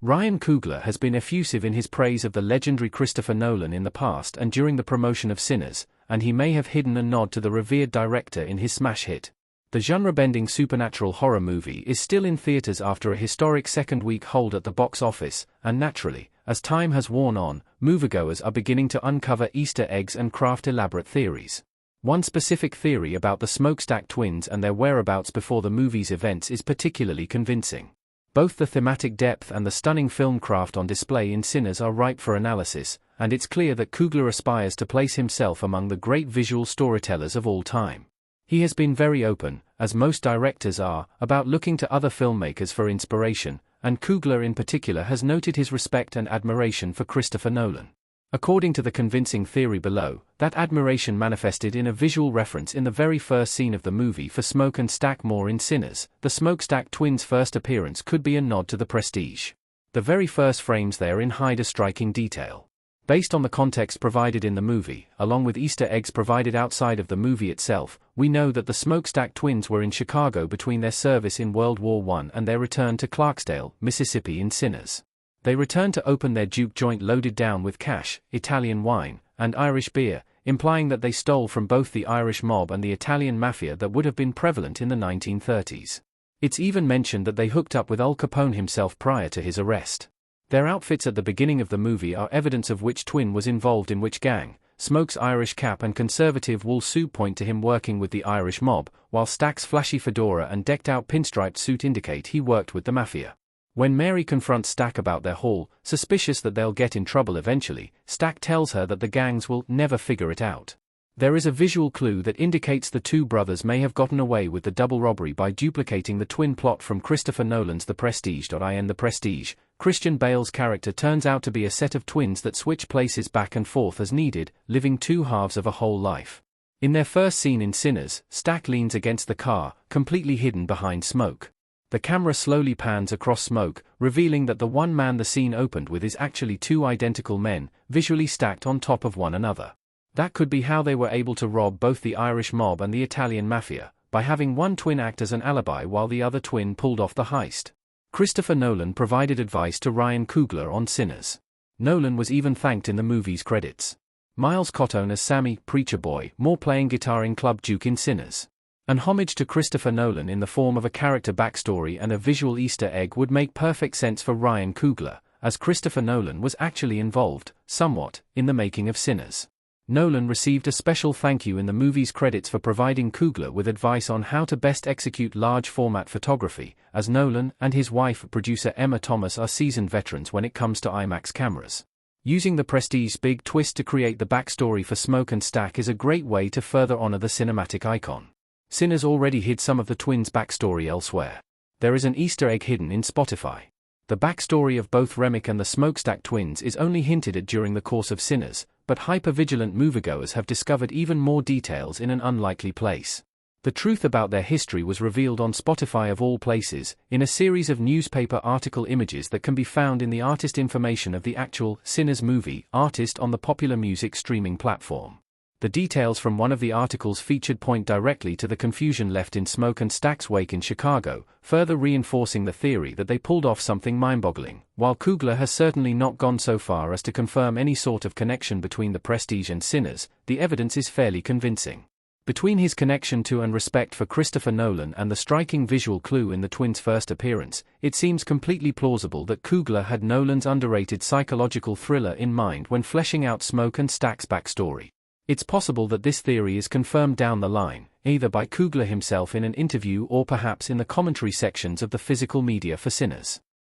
Ryan Coogler has been effusive in his praise of the legendary Christopher Nolan in the past and during the promotion of Sinners, and he may have hidden a nod to the revered director in his smash hit. The genre-bending supernatural horror movie is still in theaters after a historic second-week hold at the box office, and naturally, as time has worn on, moviegoers are beginning to uncover Easter eggs and craft elaborate theories. One specific theory about the smokestack twins and their whereabouts before the movie's events is particularly convincing. Both the thematic depth and the stunning film craft on display in Sinners are ripe for analysis, and it's clear that Coogler aspires to place himself among the great visual storytellers of all time. He has been very open, as most directors are, about looking to other filmmakers for inspiration, and Coogler in particular has noted his respect and admiration for Christopher Nolan. According to the convincing theory below, that admiration manifested in a visual reference in the very first scene of the movie for Smoke and Stack Moore in Sinners. The Smokestack twins' first appearance could be a nod to the Prestige. The very first frames therein hide a striking detail. Based on the context provided in the movie, along with Easter eggs provided outside of the movie itself, we know that the Smokestack twins were in Chicago between their service in World War I and their return to Clarksdale, Mississippi in Sinners. They returned to open their juke joint loaded down with cash, Italian wine, and Irish beer, implying that they stole from both the Irish mob and the Italian mafia that would have been prevalent in the 1930s. It's even mentioned that they hooked up with Al Capone himself prior to his arrest. Their outfits at the beginning of the movie are evidence of which twin was involved in which gang. Smoke's Irish cap and conservative wool suit point to him working with the Irish mob, while Stack's flashy fedora and decked-out pinstriped suit indicate he worked with the mafia. When Mary confronts Stack about their haul, suspicious that they'll get in trouble eventually, Stack tells her that the gangs will never figure it out. There is a visual clue that indicates the two brothers may have gotten away with the double robbery by duplicating the twin plot from Christopher Nolan's The Prestige. In The Prestige, Christian Bale's character turns out to be a set of twins that switch places back and forth as needed, living two halves of a whole life. In their first scene in Sinners, Stack leans against the car, completely hidden behind Smoke. The camera slowly pans across Smoke, revealing that the one man the scene opened with is actually two identical men, visually stacked on top of one another. That could be how they were able to rob both the Irish mob and the Italian mafia, by having one twin act as an alibi while the other twin pulled off the heist. Christopher Nolan provided advice to Ryan Coogler on Sinners. Nolan was even thanked in the movie's credits. Miles Cotton as Sammy, Preacher Boy, Moore playing guitar in Club Duke in Sinners. An homage to Christopher Nolan in the form of a character backstory and a visual Easter egg would make perfect sense for Ryan Coogler, as Christopher Nolan was actually involved, somewhat, in the making of Sinners. Nolan received a special thank you in the movie's credits for providing Coogler with advice on how to best execute large-format photography, as Nolan and his wife, producer Emma Thomas, are seasoned veterans when it comes to IMAX cameras. Using the Prestige's big twist to create the backstory for Smoke and Stack is a great way to further honor the cinematic icon. Sinners already hid some of the twins' backstory elsewhere. There is an Easter egg hidden in Spotify. The backstory of both Remick and the Smokestack twins is only hinted at during the course of Sinners, but hyper-vigilant moviegoers have discovered even more details in an unlikely place. The truth about their history was revealed on Spotify of all places, in a series of newspaper article images that can be found in the artist information of the actual Sinners movie artist on the popular music streaming platform. The details from one of the articles featured point directly to the confusion left in Smoke and Stack's wake in Chicago, further reinforcing the theory that they pulled off something mind-boggling. While Coogler has certainly not gone so far as to confirm any sort of connection between The Prestige and Sinners, the evidence is fairly convincing. Between his connection to and respect for Christopher Nolan and the striking visual clue in the twins' first appearance, it seems completely plausible that Coogler had Nolan's underrated psychological thriller in mind when fleshing out Smoke and Stack's backstory. It's possible that this theory is confirmed down the line, either by Coogler himself in an interview or perhaps in the commentary sections of the physical media for Sinners.